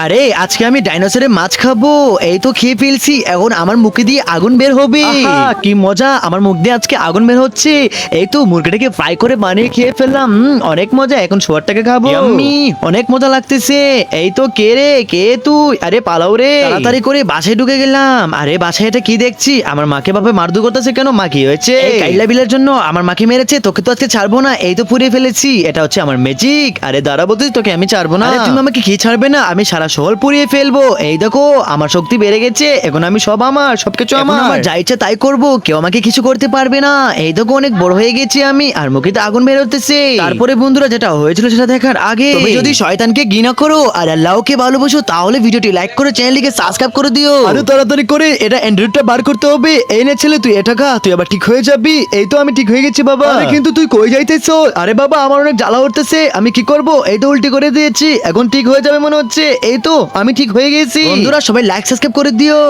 আরে আজকে আমি ডাইনোসরের মাছ খাবো, এই তো খেয়ে ফেলছি, এখন আমার মুখে দিয়ে আগুন বের হবে। আহা, কি মজা, আমার মুখ দিয়ে আজকে আগুন বের হচ্ছে। এই তো মুরগিটাকে ফ্রাই করে বানিয়ে খেয়ে ফেললাম, অনেক মজা। এখন শোয়ারটাকে খাবো, ইয়াম্মি, অনেক মজা লাগতেছে। এই তো কে রে, কে তুই? আরে পালাও রে, তাড়াতাড়ি করে বাসায় ঢুকে গেলাম। আরে বাসায় এটা কি দেখছি, আমার মাকে বাপে মারধর করতেছে কেন? মা কি হয়েছে? এই কাইলা বিলের জন্য আমার মাকে মেরেছে, তোকে তো আজকে ছাড়বো না। এই তো পুড়িয়ে ফেলেছি, এটা হচ্ছে আমার ম্যাজিক। আরে দাঁড়া বলতেছি, তোকে আমি ছাড়বো না। আরে তুমি আমাকে কি ছাড়বে না? আমি সারা শহর পুড়িয়ে ফেলবো। এই দেখো আমার শক্তি বেড়ে গেছে, এখন আমি সব আমার, সবকিছু আমার যা ইচ্ছা তাই করবো, কেউ আমাকে কিছু করতে পারবে না। এই দেখো অনেক বড় হয়ে গেছি আমি, আর মুখে তো আগুন বের হতেছে। তারপরে বন্ধুরা যেটা হয়েছিল সেটা দেখার আগে তুমি যদি শয়তানকে ঘৃণা করো আর আল্লাহকে ভালোবাসো, তাহলে ভিডিওটি লাইক করে চ্যানেলটিকে সাবস্ক্রাইব করে দিও। আরে তাড়াতাড়ি করে এটা অ্যান্ড্রয়েডটা বার করতে হবে। এই নে ছেলে, তুই এটা খা, তুই আবার ঠিক হয়ে যাবি। এই তো আমি ঠিক হয়ে গেছি বাবা। আরে কিন্তু তুই কই যাইতেছো? আরে বাবা আমার অনেক জ্বালা উঠতেছে, আমি কি করব? এই তো উল্টি করে দিয়েছি, এখন ঠিক হয়ে যাবে মনে হচ্ছে। এই তো আমি ঠিক হয়ে গেছি। বন্ধুরা সবাই লাইক সাবস্ক্রাইব করে দিও।